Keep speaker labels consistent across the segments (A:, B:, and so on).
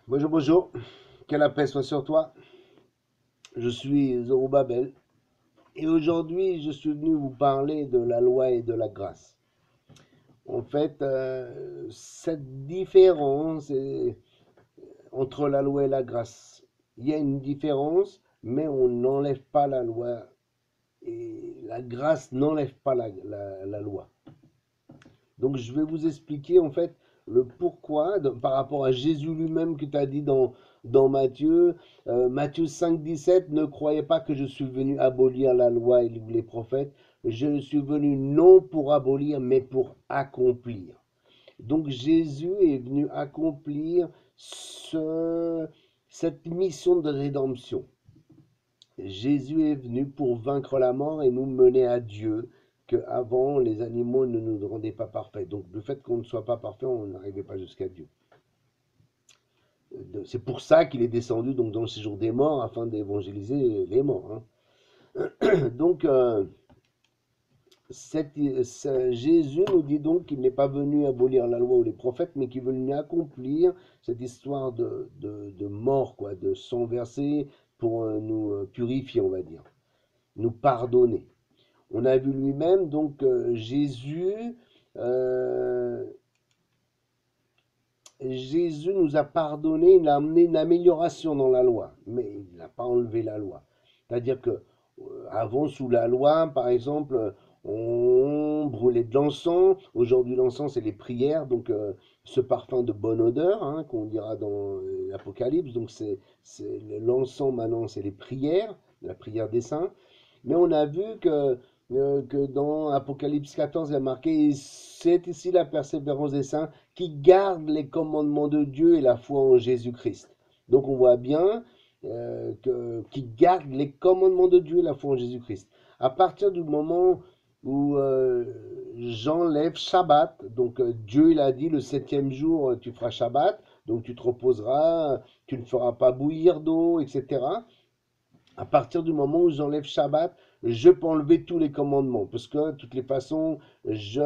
A: Bonjour, bonjour. Que la paix soit sur toi. Je suis Zorobabel et aujourd'hui je suis venu vous parler de la loi et de la grâce. En fait, cette différence entre la loi et la grâce, il y a une différence, mais on n'enlève pas la loi et la grâce n'enlève pas la loi. Donc je vais vous expliquer en fait le pourquoi par rapport à Jésus lui-même que tu as dit dans Matthieu. Matthieu 5, 17, ne croyez pas que je suis venu abolir la loi et les prophètes. Je suis venu non pour abolir, mais pour accomplir. Donc Jésus est venu accomplir cette mission de rédemption. Jésus est venu pour vaincre la mort et nous mener à Dieu, qu'avant les animaux ne nous rendaient pas parfaits. Donc le fait qu'on ne soit pas parfait, on n'arrivait pas jusqu'à Dieu. C'est pour ça qu'il est descendu donc dans le séjour des morts afin d'évangéliser les morts. Donc Jésus nous dit donc qu'il n'est pas venu abolir la loi ou les prophètes, mais qu'il veut venu accomplir cette histoire de mort, quoi, de sang versé pour nous purifier, on va dire, nous pardonner. On a vu lui-même, donc euh, Jésus nous a pardonné, il a amené une amélioration dans la loi, mais il n'a pas enlevé la loi. C'est-à-dire que avant, sous la loi, par exemple, on brûlait de l'encens. Aujourd'hui, l'encens, c'est les prières, donc ce parfum de bonne odeur, hein, qu'on dira dans l'Apocalypse. Donc c'est l'encens maintenant, c'est les prières, la prière des saints. Mais on a vu que dans Apocalypse 14, il y a marqué, c'est ici la persévérance des saints qui gardent les commandements de Dieu et la foi en Jésus-Christ. Donc on voit bien qui gardent les commandements de Dieu et la foi en Jésus-Christ. À partir du moment où j'enlève Shabbat, donc Dieu il a dit le septième jour tu feras Shabbat, donc tu te reposeras, tu ne feras pas bouillir d'eau, etc. À partir du moment où j'enlève Shabbat, je peux enlever tous les commandements, parce que de toutes les façons, je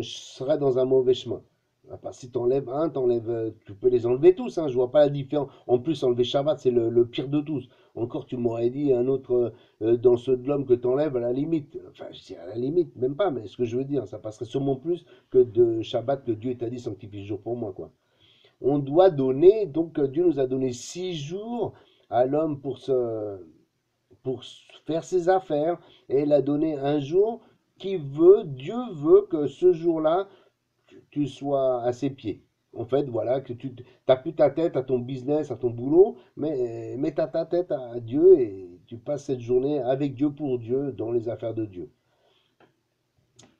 A: serai dans un mauvais chemin. Si tu enlèves un, tu peux les enlever tous, hein, je vois pas la différence. En plus, enlever Shabbat, c'est le pire de tous. Encore, tu m'aurais dit un autre dans ceux de l'homme que tu enlèves à la limite. Enfin, je dis à la limite, même pas, mais ce que je veux dire, ça passerait sûrement plus que de Shabbat que Dieu t'a dit sanctifie le jour pour moi, quoi. On doit donner, donc Dieu nous a donné 6 jours à l'homme pour faire ses affaires, et il a donné un jour Dieu veut que ce jour-là, tu sois à ses pieds. En fait, voilà, que tu n'as plus ta tête à ton business, à ton boulot, mais tu as ta tête à Dieu et tu passes cette journée avec Dieu pour Dieu dans les affaires de Dieu.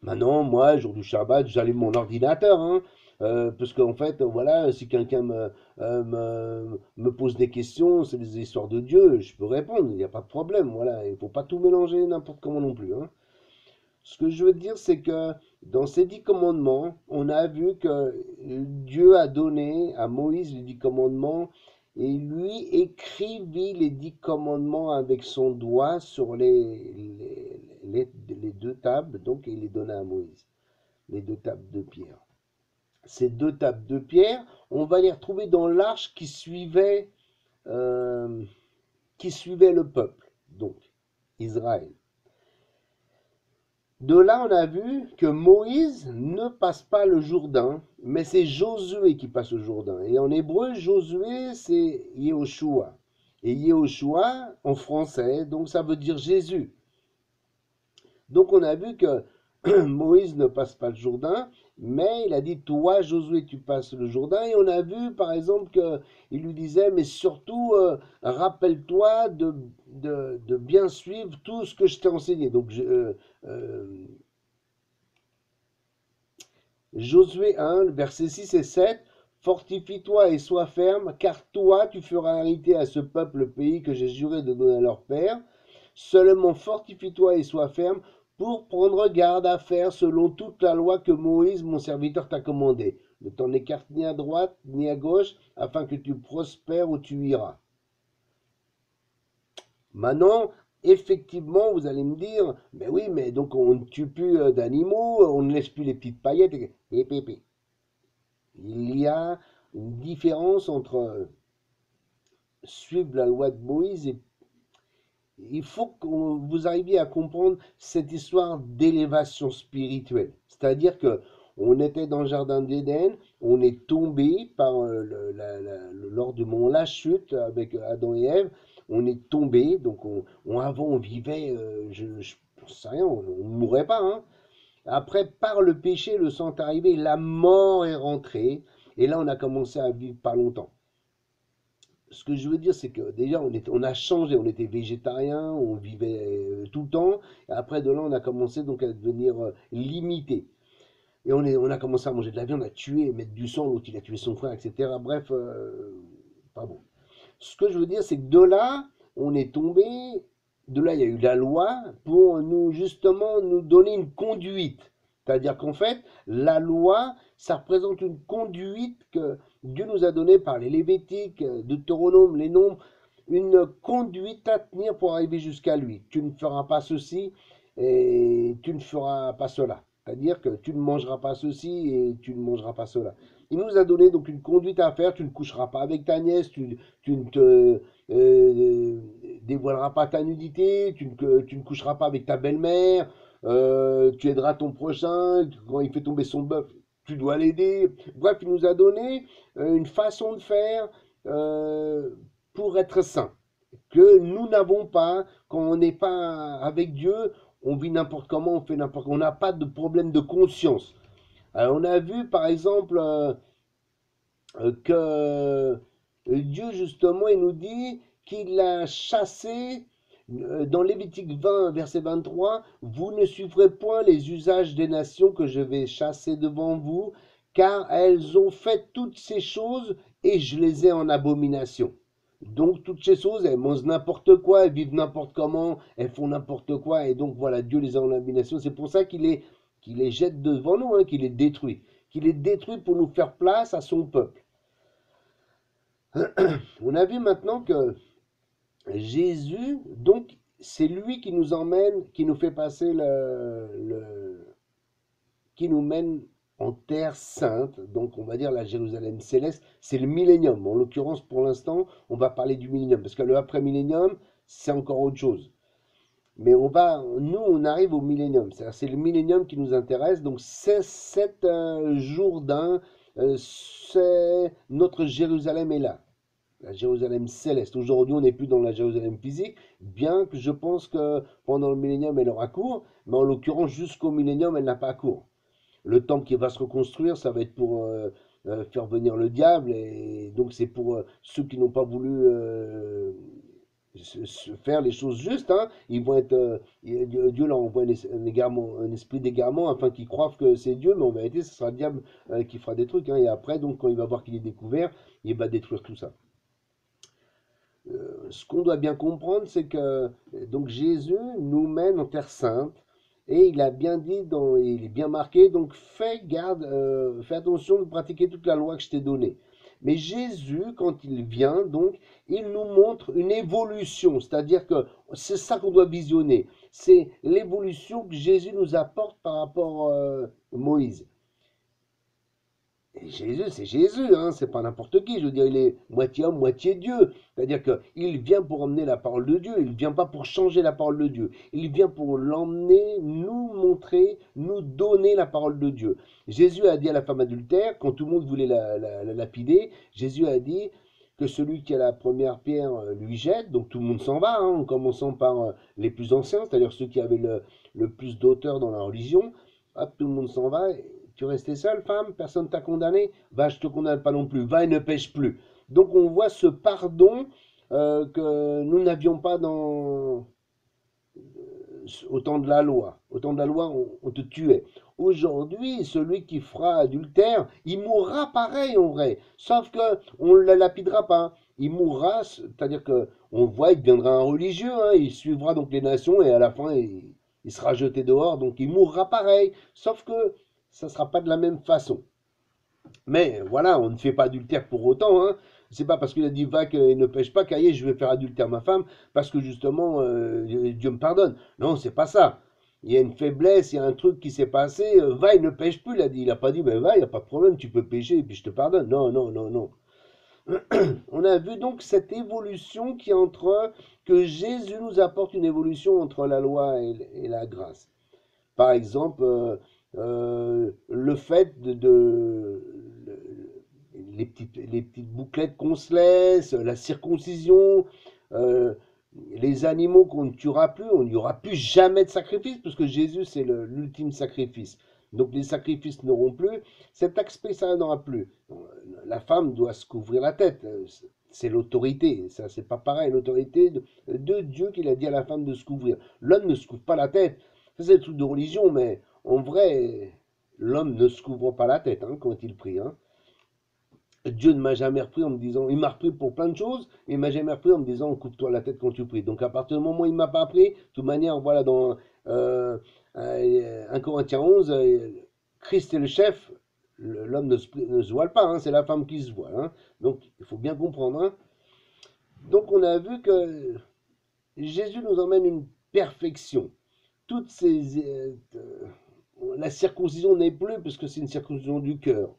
A: Maintenant, moi, jour du Shabbat, j'allume mon ordinateur, hein, parce qu'en fait, voilà, si quelqu'un me pose des questions, c'est des histoires de Dieu, je peux répondre, il n'y a pas de problème, voilà, il ne faut pas tout mélanger n'importe comment non plus, hein. Ce que je veux dire, c'est que dans ces 10 commandements, on a vu que Dieu a donné à Moïse les 10 commandements et lui écrivit les 10 commandements avec son doigt sur les 2 tables, donc il les donna à Moïse, les 2 tables de pierre. Ces 2 tables de pierre, on va les retrouver dans l'arche euh, qui suivait le peuple, donc Israël. De là, on a vu que Moïse ne passe pas le Jourdain, mais c'est Josué qui passe le Jourdain. Et en hébreu, Josué, c'est Yehoshua. Et Yehoshua, en français, donc ça veut dire Jésus. Donc on a vu que Moïse ne passe pas le Jourdain, mais il a dit, toi, Josué, tu passes le Jourdain. Et on a vu, par exemple, qu'il lui disait, mais surtout, rappelle-toi de bien suivre tout ce que je t'ai enseigné. Donc, euh, Josué 1, versets 6 et 7, fortifie-toi et sois ferme, car toi, tu feras hériter à ce peuple le pays que j'ai juré de donner à leur père. Seulement fortifie-toi et sois ferme pour prendre garde à faire selon toute la loi que Moïse, mon serviteur, t'a commandée. Ne t'en écarte ni à droite ni à gauche, afin que tu prospères où tu iras. Maintenant, effectivement, vous allez me dire, mais oui, mais donc on ne tue plus d'animaux, on ne laisse plus les petites paillettes. Il y a une différence entre suivre la loi de Moïse et il faut que vous arriviez à comprendre cette histoire d'élévation spirituelle. C'est-à-dire que on était dans le jardin d'Éden, on est tombé par lors du moment la chute avec Adam et Ève, on est tombé, donc avant on vivait, je sais rien, on ne mourait pas, hein. Après, par le péché, le sang est arrivé, la mort est rentrée, et là on a commencé à vivre pas longtemps. Ce que je veux dire, c'est que déjà, on a changé, on était végétarien, on vivait tout le temps, et après de là, on a commencé donc à devenir limité. Et on a commencé à manger de la viande, à tuer, mettre du sang, l'autre il a tué son frère, etc. Bref, pas bon. Ce que je veux dire, c'est que de là, on est tombé, de là, il y a eu la loi pour nous, justement, nous donner une conduite. C'est-à-dire qu'en fait, la loi, ça représente une conduite que Dieu nous a donnée par les Lévitiques, Deutéronome, les nombres, une conduite à tenir pour arriver jusqu'à lui. Tu ne feras pas ceci et tu ne feras pas cela. C'est-à-dire que tu ne mangeras pas ceci et tu ne mangeras pas cela. Il nous a donné donc une conduite à faire. Tu ne coucheras pas avec ta nièce, tu ne te dévoileras pas ta nudité, tu ne coucheras pas avec ta belle-mère, tu aideras ton prochain, quand il fait tomber son bœuf, tu dois l'aider. Bref, il nous a donné une façon de faire euh, pour être saint, que nous n'avons pas quand on n'est pas avec Dieu, on vit n'importe comment, on fait n'importe comment, on n'a pas de problème de conscience. Alors, on a vu par exemple que Dieu, justement, il nous dit qu'il a chassé, dans Lévitique 20, verset 23, vous ne suivrez point les usages des nations que je vais chasser devant vous, car elles ont fait toutes ces choses et je les ai en abomination. Donc toutes ces choses, elles mangent n'importe quoi, elles vivent n'importe comment, elles font n'importe quoi, et donc voilà, Dieu les a en abomination. C'est pour ça qu'il les jette devant nous, hein, qu'il les détruit. Qu'il les détruit pour nous faire place à son peuple. On a vu maintenant que Jésus, donc, c'est lui qui nous emmène, qui nous fait passer qui nous mène en terre sainte, donc on va dire la Jérusalem céleste, c'est le millénium. En l'occurrence, pour l'instant, on va parler du millénium, parce que le après-millénium, c'est encore autre chose. Mais nous, on arrive au millénium, c'est le millénium qui nous intéresse, donc c'est cet Jourdain, c'est notre Jérusalem est là. La Jérusalem céleste. Aujourd'hui, on n'est plus dans la Jérusalem physique, bien que je pense que pendant le millénium, elle aura cours, mais en l'occurrence, jusqu'au millénium, elle n'a pas cours. Le temple qui va se reconstruire, ça va être pour faire venir le diable, et donc c'est pour ceux qui n'ont pas voulu faire les choses justes, hein. Ils vont être, Dieu leur envoie un esprit d'égarement afin qu'ils croient que c'est Dieu, mais en vérité, ce sera le diable qui fera des trucs, hein. Et après, donc, quand il va voir qu'il est découvert, il va détruire tout ça. Ce qu'on doit bien comprendre, c'est que donc Jésus nous mène en terre sainte et il a bien dit, il est bien marqué, donc fais attention de pratiquer toute la loi que je t'ai donnée. Mais Jésus, quand il vient, donc, il nous montre une évolution, c'est-à-dire que c'est ça qu'on doit visionner, c'est l'évolution que Jésus nous apporte par rapport à Moïse. Et Jésus, c'est Jésus, hein, c'est pas n'importe qui. Je veux dire, il est moitié homme, moitié Dieu. C'est-à-dire qu'il vient pour emmener la parole de Dieu. Il ne vient pas pour changer la parole de Dieu. Il vient pour l'emmener, nous montrer, nous donner la parole de Dieu. Jésus a dit à la femme adultère, quand tout le monde voulait la lapider, Jésus a dit que celui qui a la première pierre lui jette. Donc tout le monde s'en va, hein, en commençant par les plus anciens, c'est-à-dire ceux qui avaient le plus d'auteur dans la religion. Hop, tout le monde s'en va. Tu restais seule, femme, personne t'a condamné, va, je te condamne pas non plus, va et ne pêche plus. Donc on voit ce pardon que nous n'avions pas au temps de la loi. Au temps de la loi, on te tuait. Aujourd'hui, celui qui fera adultère, il mourra pareil en vrai, sauf que on ne la lapidera pas. Il mourra, c'est-à-dire que on voit, il deviendra un religieux, hein, il suivra donc les nations et à la fin, il sera jeté dehors, donc il mourra pareil, sauf que ça ne sera pas de la même façon. Mais voilà, on ne fait pas adultère pour autant, hein. C'est pas parce qu'il a dit va et ne pêche pas qu'aillez je vais faire adultère ma femme parce que justement Dieu me pardonne. Non, c'est pas ça. il y a une faiblesse, il y a un truc qui s'est passé, va, il ne pêche plus, il a dit. Il n'a pas dit, ben va, il n'y a pas de problème, tu peux pêcher et puis je te pardonne. Non, non, non, non. On a vu donc cette évolution qui est entre, que Jésus nous apporte une évolution entre la loi et la grâce. Par exemple, le fait les petites bouclettes qu'on se laisse, la circoncision, euh, les animaux qu'on ne tuera plus, on n'y aura plus jamais de sacrifice, parce que Jésus, c'est l'ultime sacrifice. Donc les sacrifices n'auront plus, cet aspect, ça n'aura plus. La femme doit se couvrir la tête, c'est l'autorité, ça c'est pas pareil, l'autorité de Dieu qu'il a dit à la femme de se couvrir. L'homme ne se couvre pas la tête, ça c'est le truc de religion, mais en vrai, l'homme ne se couvre pas la tête hein, quand il prie. Hein. Dieu ne m'a jamais repris en me disant, il m'a repris pour plein de choses, et il m'a jamais repris en me disant, coupe-toi la tête quand tu pries. Donc à partir du moment où il ne m'a pas appris, de toute manière, voilà, dans 1 Corinthiens 11, Christ est le chef, l'homme ne se voile pas, hein, c'est la femme qui se voile. Hein. Donc il faut bien comprendre. Hein. Donc on a vu que Jésus nous emmène une perfection. Toutes ces, la circoncision n'est plus, parce que c'est une circoncision du cœur.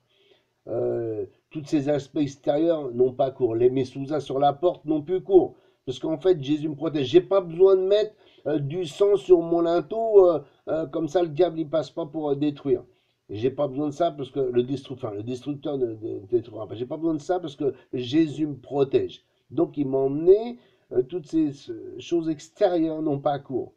A: Tous ces aspects extérieurs n'ont pas cours. Les messouza sur la porte n'ont plus cours. Parce qu'en fait, Jésus me protège. J'ai pas besoin de mettre du sang sur mon linteau, comme ça le diable il passe pas pour détruire. J'ai pas besoin de ça parce que le destructeur ne détruira pas. J'ai pas besoin de ça parce que Jésus me protège. Donc il m'a emmené, toutes ces choses extérieures n'ont pas cours.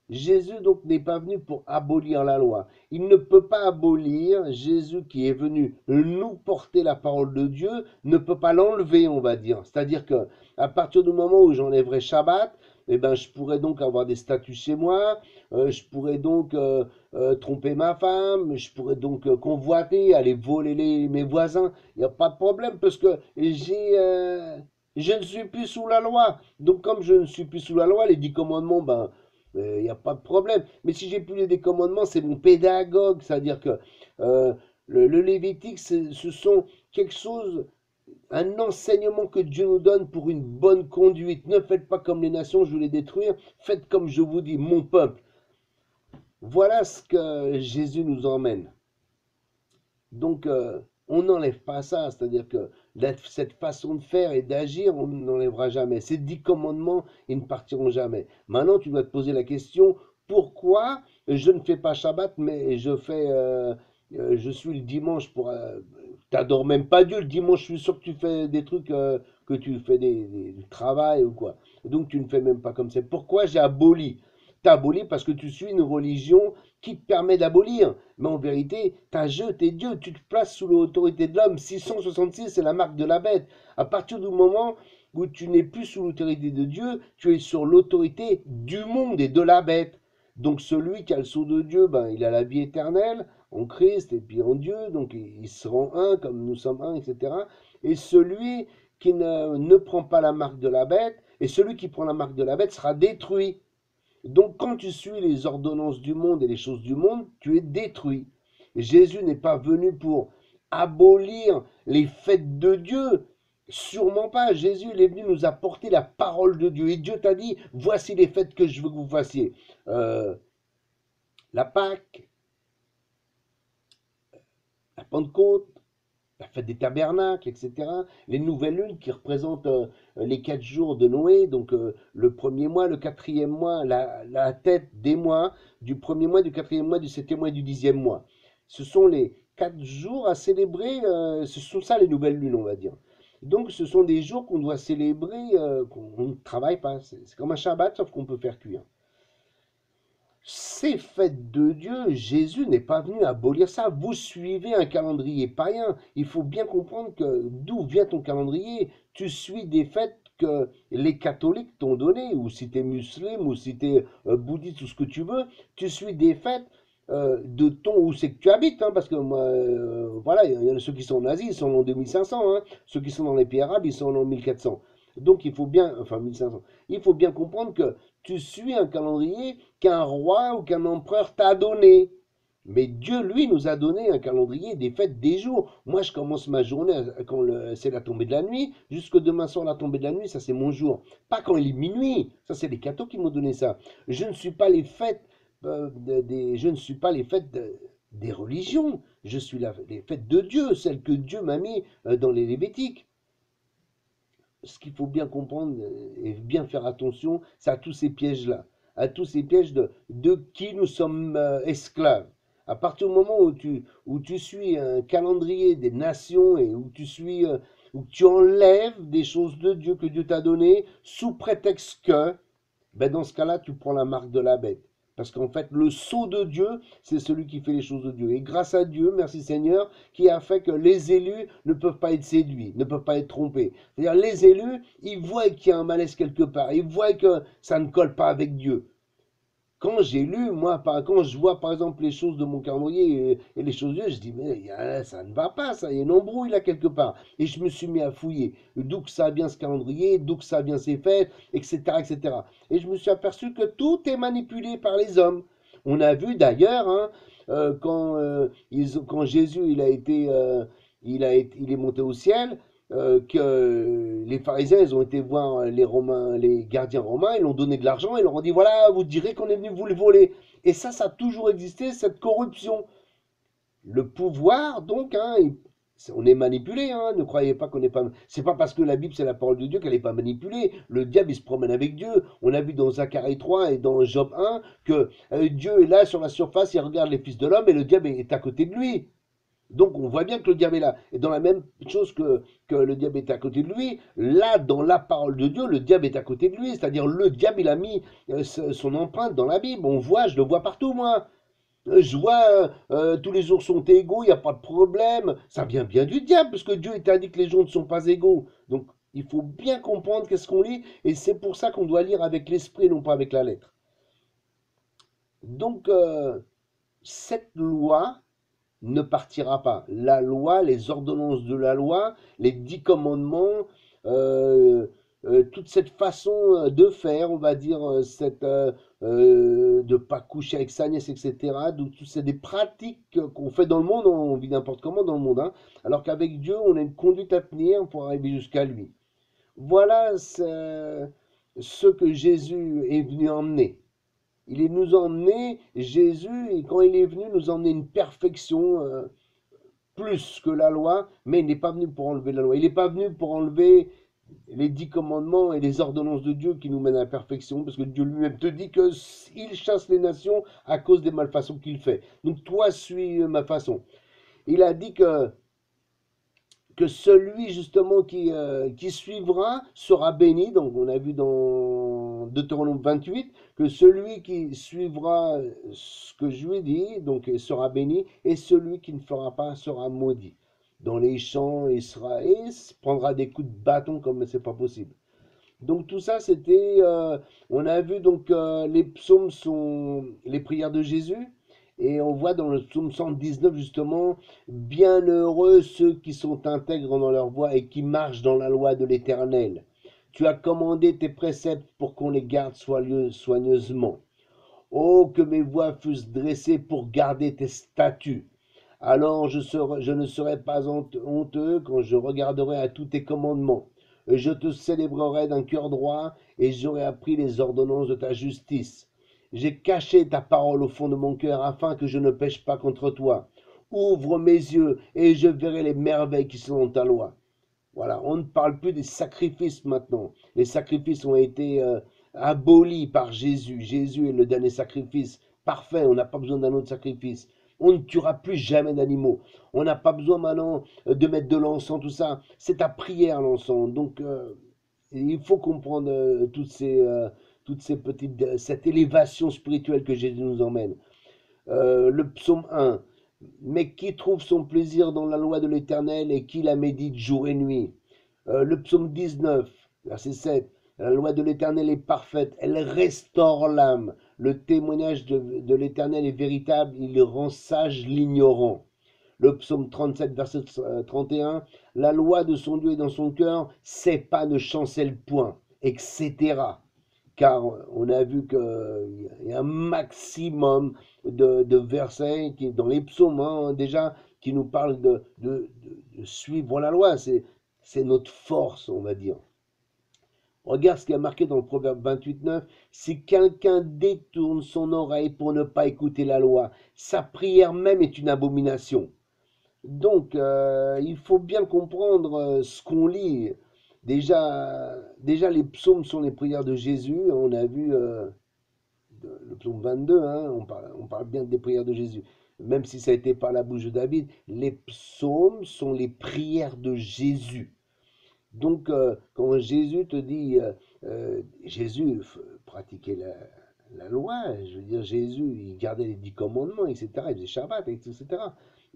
A: Jésus donc n'est pas venu pour abolir la loi. Il ne peut pas abolir. Jésus qui est venu nous porter la parole de Dieu ne peut pas l'enlever, on va dire. C'est-à-dire que à partir du moment où j'enlèverai Shabbat, eh ben, je pourrais donc avoir des statuts chez moi, je pourrais donc tromper ma femme, je pourrais donc convoiter, aller voler mes voisins. Il n'y a pas de problème parce que je ne suis plus sous la loi. Donc comme je ne suis plus sous la loi, les 10 commandements, ben, il n'y a pas de problème. Mais si j'ai plus les commandements, c'est mon pédagogue. C'est-à-dire que le Lévitique, ce sont quelque chose, un enseignement que Dieu nous donne pour une bonne conduite. Ne faites pas comme les nations, je vais les détruire. Faites comme je vous dis, mon peuple. Voilà ce que Jésus nous emmène. Donc, on n'enlève pas ça, c'est-à-dire que cette façon de faire et d'agir, on n'enlèvera jamais. Ces 10 commandements, ils ne partiront jamais. Maintenant, tu dois te poser la question, pourquoi je ne fais pas Shabbat, mais je suis le dimanche pour... t'adores même pas Dieu, le dimanche, je suis sûr que tu fais des trucs, que tu fais du travail ou quoi. Donc, tu ne fais même pas comme ça. Pourquoi j'ai aboli? T'as aboli parce que tu suis une religion qui te permet d'abolir. Mais en vérité, t'as jeté Dieu, tu te places sous l'autorité de l'homme. 666, c'est la marque de la bête. À partir du moment où tu n'es plus sous l'autorité de Dieu, tu es sur l'autorité du monde et de la bête. Donc celui qui a le sceau de Dieu, ben, il a la vie éternelle en Christ et puis en Dieu, donc il se rend un comme nous sommes un, etc. Et celui qui ne prend pas la marque de la bête, et celui qui prend la marque de la bête sera détruit. Donc quand tu suis les ordonnances du monde et les choses du monde, tu es détruit. Jésus n'est pas venu pour abolir les fêtes de Dieu. Sûrement pas. Jésus il est venu nous apporter la parole de Dieu. Et Dieu t'a dit, voici les fêtes que je veux que vous fassiez. La Pâque, la Pentecôte, la fête des tabernacles, etc. Les nouvelles lunes qui représentent les 4 jours de Noé, donc le premier mois, le quatrième mois, la tête des mois, du premier mois, du quatrième mois, du septième mois et du 10e mois. Ce sont les 4 jours à célébrer, ce sont ça les nouvelles lunes, on va dire. Donc ce sont des jours qu'on doit célébrer, qu'on ne travaille pas. C'est comme un Shabbat, sauf qu'on peut faire cuire. Ces fêtes de Dieu, Jésus n'est pas venu abolir ça. Vous suivez un calendrier païen. Il faut bien comprendre que d'où vient ton calendrier. Tu suis des fêtes que les catholiques t'ont données, ou si tu es musulman, ou si tu es bouddhiste, ou ce que tu veux. Tu suis des fêtes de ton où c'est que tu habites, hein, parce que moi, voilà, il y en a ceux qui sont en Asie, ils sont en 2500, hein, ceux qui sont dans les pays arabes, ils sont en 1400. Donc il faut bien, enfin 1500, il faut bien comprendre que tu suis un calendrier qu'un roi ou qu'un empereur t'a donné. Mais Dieu, lui, nous a donné un calendrier des fêtes des jours. Moi, je commence ma journée quand c'est la tombée de la nuit. Jusque demain soir, la tombée de la nuit, ça c'est mon jour. Pas quand il est minuit. Ça, c'est les cathos qui m'ont donné ça. Je ne suis pas les fêtes, je ne suis pas les fêtes des religions. Je suis les fêtes de Dieu, celles que Dieu m'a mis dans les Lévitiques. Ce qu'il faut bien comprendre et bien faire attention, c'est à tous ces pièges-là, à tous ces pièges de qui nous sommes esclaves. À partir du moment où tu suis un calendrier des nations et où tu enlèves des choses de Dieu que Dieu t'a données sous prétexte que, ben dans ce cas-là, tu prends la marque de la bête. Parce qu'en fait, le sceau de Dieu, c'est celui qui fait les choses de Dieu. Et grâce à Dieu, merci Seigneur, qui a fait que les élus ne peuvent pas être séduits, ne peuvent pas être trompés. C'est-à-dire, les élus, ils voient qu'il y a un malaise quelque part. Ils voient que ça ne colle pas avec Dieu. Quand j'ai lu, moi, quand je vois par exemple les choses de mon calendrier et les choses de Dieu, je dis, mais ça ne va pas, ça, il y a une embrouille là quelque part. Et je me suis mis à fouiller, d'où que ça vient ce calendrier, d'où que ça vient ces fêtes, etc., etc. Et je me suis aperçu que tout est manipulé par les hommes. On a vu d'ailleurs, hein, quand Jésus il est monté au ciel, que les pharisiens, ils ont été voir les Romains, les gardiens romains, ils leur ont donné de l'argent, ils leur ont dit, voilà, vous direz qu'on est venu vous le voler. Et ça a toujours existé, cette corruption. Le pouvoir, donc, hein, on est manipulé, hein, ne croyez pas qu'on n'est pas... C'est pas parce que la Bible, c'est la parole de Dieu qu'elle n'est pas manipulée. Le diable, il se promène avec Dieu. On a vu dans Zacharie 3 et dans Job 1 que Dieu est là sur la surface, il regarde les fils de l'homme et le diable est à côté de lui. Donc on voit bien que le diable est là. Et dans la même chose que le diable est à côté de lui, là, dans la parole de Dieu, le diable est à côté de lui. C'est-à-dire le diable, il a mis son empreinte dans la Bible. On voit, je le vois partout, moi. Je vois, tous les jours sont égaux, il n'y a pas de problème. Ça vient bien du diable, parce que Dieu t'a dit que les gens ne sont pas égaux. Donc il faut bien comprendre qu'est-ce qu'on lit. Et c'est pour ça qu'on doit lire avec l'esprit, non pas avec la lettre. Donc cette loi ne partira pas. La loi, les ordonnances de la loi, les 10 commandements, toute cette façon de faire, on va dire, de ne pas coucher avec sa nièce, etc. Donc, c'est des pratiques qu'on fait dans le monde, on vit n'importe comment dans le monde, hein, alors qu'avec Dieu, on a une conduite à tenir pour arriver jusqu'à lui. Voilà ce que Jésus est venu emmener. Il est nous emmener, Jésus, et quand il est venu nous emmener une perfection plus que la loi, mais il n'est pas venu pour enlever la loi. Il n'est pas venu pour enlever les 10 commandements et les ordonnances de Dieu qui nous mènent à la perfection, parce que Dieu lui-même te dit qu'il chasse les nations à cause des malfaçons qu'il fait. Donc toi, suis ma façon. Il a dit que celui justement qui suivra sera béni. Donc on a vu dans Deutéronome 28 que celui qui suivra ce que je lui ai dit donc sera béni, et celui qui ne fera pas sera maudit. Dans les champs, il prendra des coups de bâton comme c'est pas possible. Donc tout ça, on a vu donc les psaumes sont les prières de Jésus. Et on voit dans le psaume 119 justement, bienheureux ceux qui sont intègres dans leur voie et qui marchent dans la loi de l'Éternel. Tu as commandé tes préceptes pour qu'on les garde soigneusement. Oh, que mes voies fussent dressées pour garder tes statuts. Alors je ne serai pas honteux quand je regarderai à tous tes commandements. Je te célébrerai d'un cœur droit et j'aurai appris les ordonnances de ta justice. J'ai caché ta parole au fond de mon cœur afin que je ne pêche pas contre toi. Ouvre mes yeux et je verrai les merveilles qui sont dans ta loi. Voilà, on ne parle plus des sacrifices maintenant. Les sacrifices ont été abolis par Jésus. Jésus est le dernier sacrifice parfait. On n'a pas besoin d'un autre sacrifice. On ne tuera plus jamais d'animaux. On n'a pas besoin maintenant de mettre de l'encens, tout ça. C'est ta prière, l'encens. Donc, il faut comprendre toutes ces petites, cette élévation spirituelle que Jésus nous emmène. Le psaume 1. Mais qui trouve son plaisir dans la loi de l'Éternel et qui la médite jour et nuit. Le psaume 19, verset 7. La loi de l'Éternel est parfaite, elle restaure l'âme. Le témoignage de l'Éternel est véritable, il rend sage l'ignorant. Le psaume 37, verset 31. La loi de son Dieu est dans son cœur, ses pas ne chancellent point, etc. car on a vu qu'il y a un maximum de versets qui, dans les psaumes, hein, déjà, qui nous parlent de suivre la loi. C'est notre force, on va dire. Regarde ce qui est marqué dans le Proverbe 28:9. Si quelqu'un détourne son oreille pour ne pas écouter la loi, sa prière même est une abomination. Donc, il faut bien comprendre ce qu'on lit. Déjà, les psaumes sont les prières de Jésus. On a vu le psaume 22, hein, on parle bien des prières de Jésus. Même si ça a été par la bouche de David, les psaumes sont les prières de Jésus. Donc, quand Jésus te dit, Jésus pratiquait la loi, je veux dire, Jésus, il gardait les 10 commandements, etc., il faisait Shabbat, etc.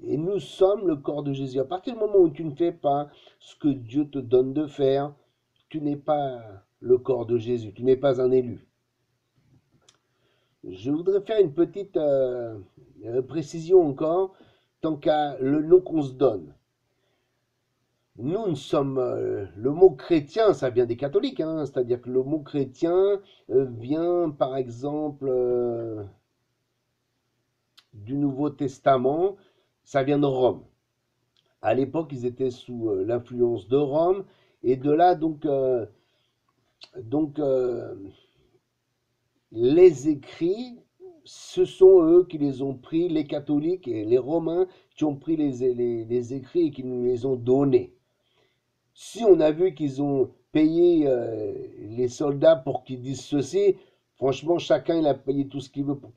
A: Et nous sommes le corps de Jésus. À partir du moment où tu ne fais pas ce que Dieu te donne de faire, tu n'es pas le corps de Jésus, tu n'es pas un élu. Je voudrais faire une petite précision encore, tant qu'à le nom qu'on se donne. Nous sommes, le mot chrétien, ça vient des catholiques, hein, c'est-à-dire que le mot chrétien vient par exemple du Nouveau Testament, ça vient de Rome. À l'époque, ils étaient sous l'influence de Rome, et de là, donc les écrits, ce sont eux qui les ont pris, les catholiques et les romains, qui ont pris les écrits et qui nous les ont donnés. Si on a vu qu'ils ont payé les soldats pour qu'ils disent ceci, franchement, chacun il a payé tout ce qu'il veut pour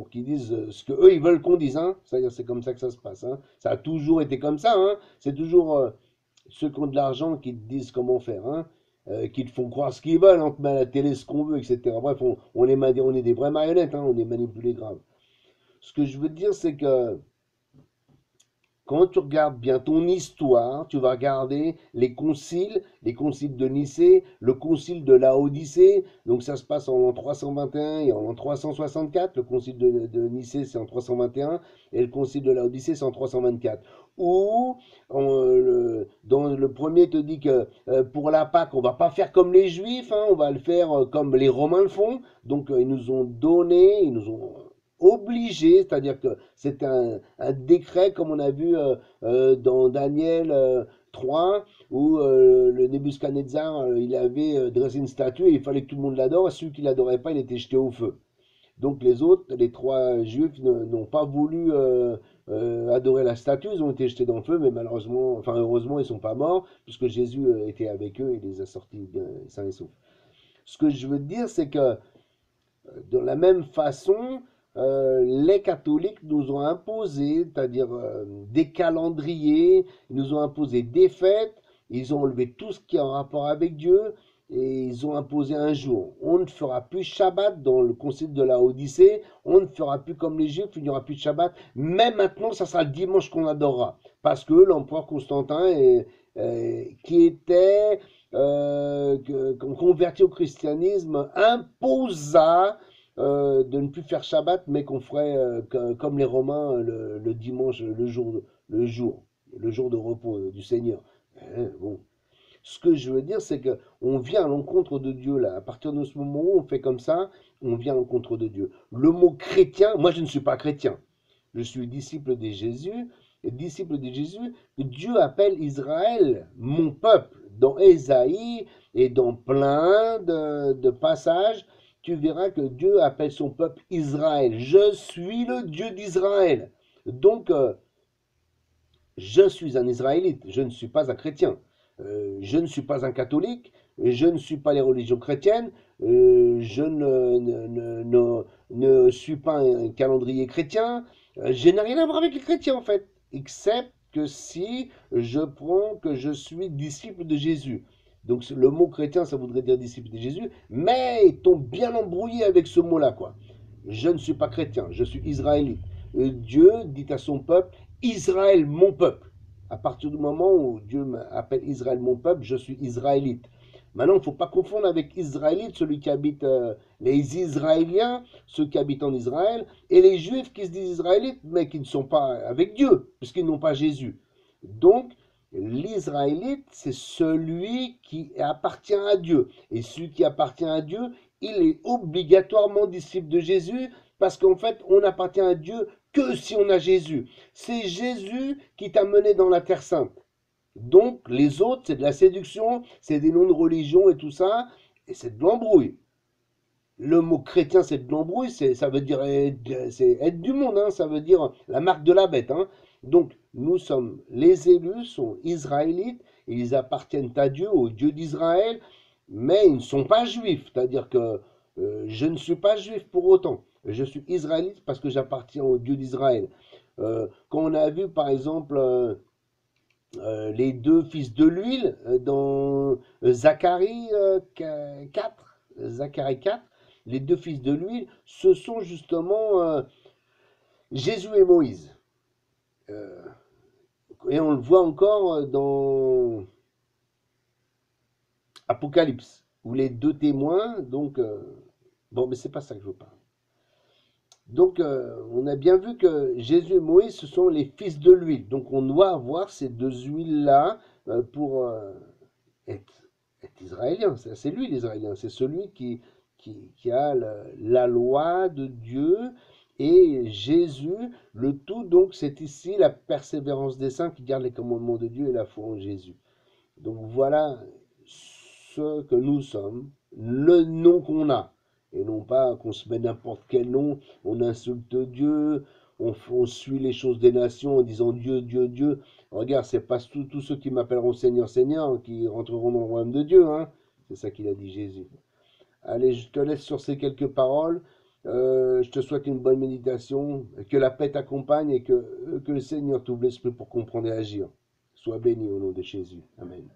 A: qu'ils disent ce que eux ils veulent qu'on dise. Hein. C'est-à-dire c'est comme ça que ça se passe. Hein. Ça a toujours été comme ça. Hein. C'est toujours ceux qui ont de l'argent qui te disent comment faire. Hein. Qui te font croire ce qu'ils veulent, on te met à la télé ce qu'on veut, etc. Bref, on est des vraies marionnettes, hein, on est manipulés grave. Ce que je veux dire, c'est que quand tu regardes bien ton histoire, tu vas regarder les conciles de Nicée, le concile de Laodicée, donc ça se passe en l'an 321 et en l'an 364, le concile de Nicée c'est en 321 et le concile de Laodicée c'est en 324. Ou dans le premier te dit que pour la Pâque on va pas faire comme les Juifs, hein, on va le faire comme les Romains le font, donc ils nous ont donné, ils nous ont obligé, c'est-à-dire que c'est un décret comme on a vu dans Daniel 3 où le Nebuchadnezzar il avait dressé une statue et il fallait que tout le monde l'adore et celui qui l'adorait pas il était jeté au feu. Donc les autres, les trois juifs n'ont pas voulu adorer la statue, ils ont été jetés dans le feu, mais malheureusement, enfin heureusement ils sont pas morts puisque Jésus était avec eux et les a sortis sains et saufs. Ce que je veux dire c'est que de la même façon, les catholiques nous ont imposé, c'est-à-dire des calendriers, ils nous ont imposé des fêtes, ils ont enlevé tout ce qui est en rapport avec Dieu, et ils ont imposé un jour. On ne fera plus Shabbat dans le concile de la Odyssée, on ne fera plus comme les Juifs, il n'y aura plus de Shabbat, même maintenant, ça sera le dimanche qu'on adorera, parce que l'empereur Constantin, qui était converti au christianisme, imposa de ne plus faire Shabbat, mais qu'on ferait comme les Romains le dimanche, le jour de repos du Seigneur. Bon. Ce que je veux dire, c'est que on vient à l'encontre de Dieu là. À partir de ce moment où on fait comme ça, on vient à l'encontre de Dieu. Le mot chrétien, moi je ne suis pas chrétien. Je suis disciple de Jésus. Et disciple de Jésus, Dieu appelle Israël mon peuple. Dans Ésaïe et dans plein de passages, tu verras que Dieu appelle son peuple Israël. Je suis le Dieu d'Israël. Donc, je suis un Israélite, je ne suis pas un chrétien. Je ne suis pas un catholique, je ne suis pas les religions chrétiennes, je ne suis pas un calendrier chrétien, je n'ai rien à voir avec les chrétiens en fait, except que si je prends que je suis disciple de Jésus. Donc le mot chrétien, ça voudrait dire disciple de Jésus, mais ils tombent bien embrouillés avec ce mot-là, quoi. Je ne suis pas chrétien, je suis israélite. Dieu dit à son peuple, Israël, mon peuple. À partir du moment où Dieu m'appelle Israël, mon peuple, je suis israélite. Maintenant, il ne faut pas confondre avec Israélite, celui qui habite, les Israéliens, ceux qui habitent en Israël, et les Juifs qui se disent Israélites, mais qui ne sont pas avec Dieu, puisqu'ils n'ont pas Jésus. Donc, l'Israélite, c'est celui qui appartient à Dieu. Et celui qui appartient à Dieu, il est obligatoirement disciple de Jésus parce qu'en fait, on n'appartient à Dieu que si on a Jésus. C'est Jésus qui t'a mené dans la Terre Sainte. Donc, les autres, c'est de la séduction, c'est des noms de religion et tout ça, et c'est de l'embrouille. Le mot chrétien, c'est de l'embrouille, ça veut dire c'est être du monde, hein, ça veut dire la marque de la bête. Hein. Donc, les élus sont israélites, ils appartiennent à Dieu, au Dieu d'Israël, mais ils ne sont pas juifs. C'est-à-dire que je ne suis pas juif pour autant. Je suis israélite parce que j'appartiens au Dieu d'Israël. Quand on a vu, par exemple, les deux fils de l'huile dans Zacharie 4, Zacharie 4, les deux fils de l'huile, ce sont justement Jésus et Moïse. Euh, et on le voit encore dans Apocalypse, où les deux témoins, donc, bon, mais c'est pas ça que je veux parler. Donc, on a bien vu que Jésus et Moïse, ce sont les fils de l'huile. Donc, on doit avoir ces deux huiles-là pour être, être israélien. C'est lui l'israélien. C'est celui qui a la loi de Dieu et Jésus. Le tout, donc, c'est ici la persévérance des saints qui gardent les commandements de Dieu et la foi en Jésus. Donc, voilà ce que nous sommes, le nom qu'on a. Et non pas qu'on se met n'importe quel nom, on insulte Dieu, on suit les choses des nations en disant Dieu, Dieu, Dieu. Regarde, c'est pas tous ceux qui m'appelleront Seigneur, Seigneur qui rentreront dans le royaume de Dieu. Hein. C'est ça qu'il a dit Jésus. Allez, je te laisse sur ces quelques paroles. Je te souhaite une bonne méditation, que la paix t'accompagne et que le Seigneur t'ouvre l'esprit pour comprendre et agir. Sois béni au nom de Jésus. Amen.